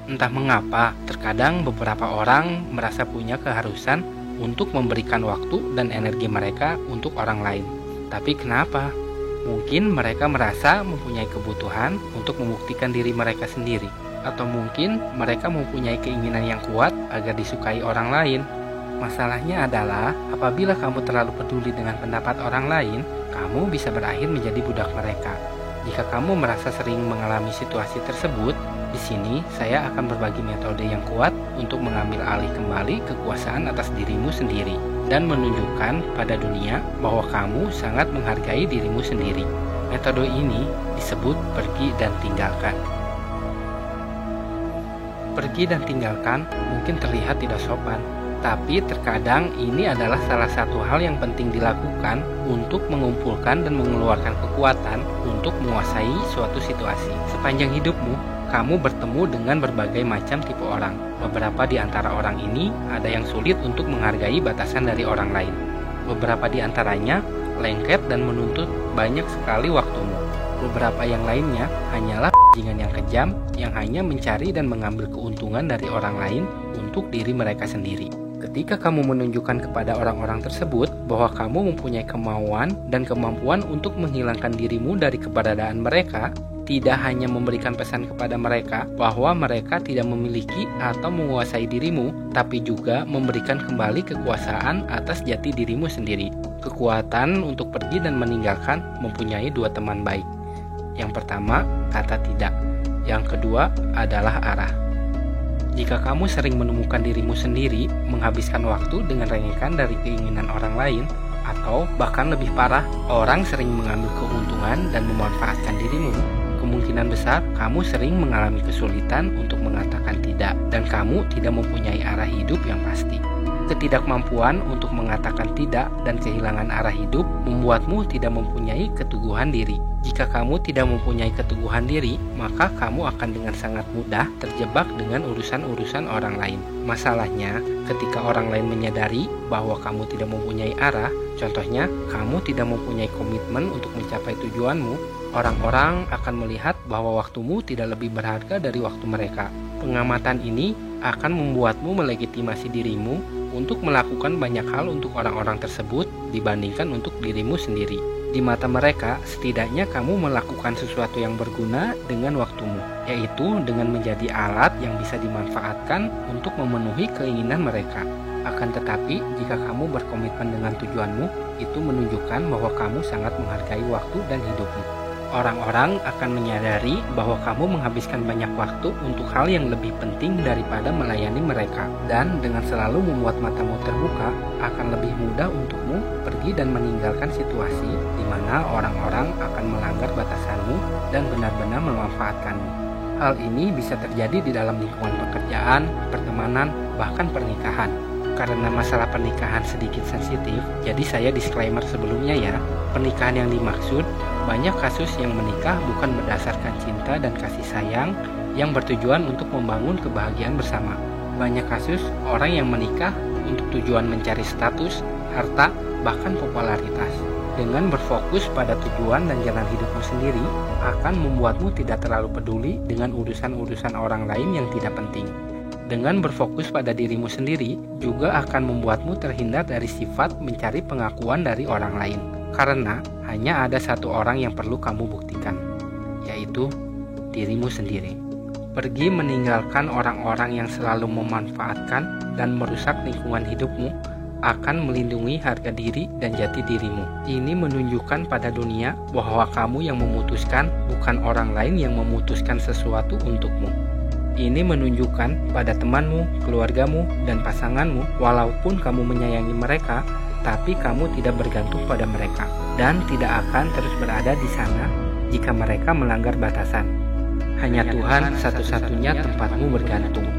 Entah mengapa, terkadang beberapa orang merasa punya keharusan untuk memberikan waktu dan energi mereka untuk orang lain. Tapi kenapa? Mungkin mereka merasa mempunyai kebutuhan untuk membuktikan diri mereka sendiri. Atau mungkin mereka mempunyai keinginan yang kuat agar disukai orang lain. Masalahnya adalah apabila kamu terlalu peduli dengan pendapat orang lain, kamu bisa berakhir menjadi budak mereka. Jika kamu merasa sering mengalami situasi tersebut, di sini saya akan berbagi metode yang kuat untuk mengambil alih kembali kekuasaan atas dirimu sendiri dan menunjukkan pada dunia bahwa kamu sangat menghargai dirimu sendiri. Metode ini disebut pergi dan tinggalkan. Pergi dan tinggalkan mungkin terlihat tidak sopan, tapi terkadang ini adalah salah satu hal yang penting dilakukan untuk mengumpulkan dan mengeluarkan kekuatan untuk menguasai suatu situasi. Sepanjang hidupmu, kamu bertemu dengan berbagai macam tipe orang. Beberapa di antara orang ini ada yang sulit untuk menghargai batasan dari orang lain. Beberapa di antaranya lengket dan menuntut banyak sekali waktumu. Beberapa yang lainnya hanyalah bajingan yang kejam yang hanya mencari dan mengambil keuntungan dari orang lain untuk diri mereka sendiri. Ketika kamu menunjukkan kepada orang-orang tersebut bahwa kamu mempunyai kemauan dan kemampuan untuk menghilangkan dirimu dari keberadaan mereka, tidak hanya memberikan pesan kepada mereka bahwa mereka tidak memiliki atau menguasai dirimu, tapi juga memberikan kembali kekuasaan atas jati dirimu sendiri. Kekuatan untuk pergi dan meninggalkan mempunyai dua teman baik. Yang pertama, kata tidak. Yang kedua adalah arah. Jika kamu sering menemukan dirimu sendiri menghabiskan waktu dengan rengekan dari keinginan orang lain, atau bahkan lebih parah, orang sering mengambil keuntungan dan memanfaatkan dirimu, kemungkinan besar kamu sering mengalami kesulitan untuk mengatakan tidak, dan kamu tidak mempunyai arah hidup yang pasti. Ketidakmampuan untuk mengatakan tidak dan kehilangan arah hidup membuatmu tidak mempunyai keteguhan diri. Jika kamu tidak mempunyai keteguhan diri, maka kamu akan dengan sangat mudah terjebak dengan urusan-urusan orang lain. Masalahnya, ketika orang lain menyadari bahwa kamu tidak mempunyai arah, contohnya kamu tidak mempunyai komitmen untuk mencapai tujuanmu, orang-orang akan melihat bahwa waktumu tidak lebih berharga dari waktu mereka. Pengamatan ini akan membuatmu melegitimasi dirimu untuk melakukan banyak hal untuk orang-orang tersebut dibandingkan untuk dirimu sendiri. Di mata mereka, setidaknya kamu melakukan sesuatu yang berguna dengan waktumu, yaitu dengan menjadi alat yang bisa dimanfaatkan untuk memenuhi keinginan mereka. Akan tetapi, jika kamu berkomitmen dengan tujuanmu, itu menunjukkan bahwa kamu sangat menghargai waktu dan hidupmu. Orang-orang akan menyadari bahwa kamu menghabiskan banyak waktu untuk hal yang lebih penting daripada melayani mereka. Dan dengan selalu membuat matamu terbuka, akan lebih mudah untukmu pergi dan meninggalkan situasi di mana orang-orang akan melanggar batasanmu dan benar-benar memanfaatkanmu. Hal ini bisa terjadi di dalam lingkungan pekerjaan, pertemanan, bahkan pernikahan. Karena masalah pernikahan sedikit sensitif, jadi saya disclaimer sebelumnya ya. Pernikahan yang dimaksud, banyak kasus yang menikah bukan berdasarkan cinta dan kasih sayang yang bertujuan untuk membangun kebahagiaan bersama. Banyak kasus orang yang menikah untuk tujuan mencari status, harta, bahkan popularitas. Dengan berfokus pada tujuan dan jalan hidupmu sendiri, akan membuatmu tidak terlalu peduli dengan urusan-urusan orang lain yang tidak penting. Dengan berfokus pada dirimu sendiri, juga akan membuatmu terhindar dari sifat mencari pengakuan dari orang lain. Karena hanya ada satu orang yang perlu kamu buktikan, yaitu dirimu sendiri. Pergi meninggalkan orang-orang yang selalu memanfaatkan dan merusak lingkungan hidupmu akan melindungi harga diri dan jati dirimu. Ini menunjukkan pada dunia bahwa kamu yang memutuskan, bukan orang lain yang memutuskan sesuatu untukmu. Ini menunjukkan pada temanmu, keluargamu, dan pasanganmu, walaupun kamu menyayangi mereka, tapi kamu tidak bergantung pada mereka dan tidak akan terus berada di sana jika mereka melanggar batasan. Hanya Tuhan satu-satunya tempatmu bergantung,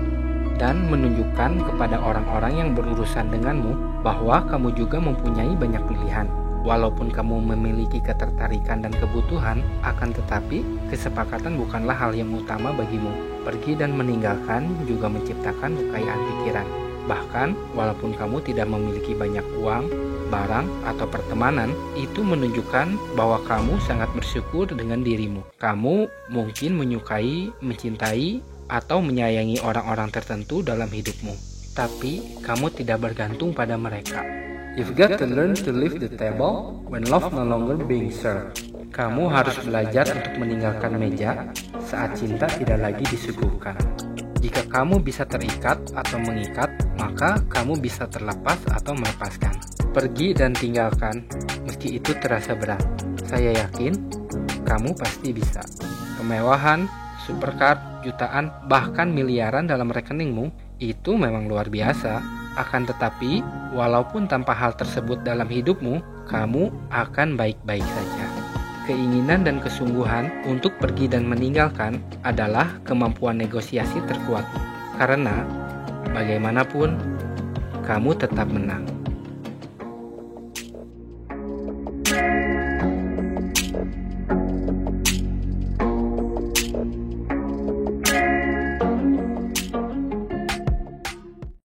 dan menunjukkan kepada orang-orang yang berurusan denganmu bahwa kamu juga mempunyai banyak pilihan. Walaupun kamu memiliki ketertarikan dan kebutuhan, akan tetapi kesepakatan bukanlah hal yang utama bagimu. Pergi dan meninggalkan juga menciptakan kekayaan pikiran. Bahkan, walaupun kamu tidak memiliki banyak uang, barang, atau pertemanan, itu menunjukkan bahwa kamu sangat bersyukur dengan dirimu. Kamu mungkin menyukai, mencintai, atau menyayangi orang-orang tertentu dalam hidupmu. Tapi kamu tidak bergantung pada mereka. You've got to learn to leave the table when love no longer being served. Kamu harus belajar untuk meninggalkan meja saat cinta tidak lagi disuguhkan. Jika kamu bisa terikat atau mengikat, maka kamu bisa terlepas atau melepaskan. Pergi dan tinggalkan, meski itu terasa berat. Saya yakin kamu pasti bisa. Kemewahan, supercar, jutaan, bahkan miliaran dalam rekeningmu itu memang luar biasa. Akan tetapi, walaupun tanpa hal tersebut dalam hidupmu, kamu akan baik-baik saja. Keinginan dan kesungguhan untuk pergi dan meninggalkan adalah kemampuan negosiasi terkuatmu. Karena, bagaimanapun, kamu tetap menang.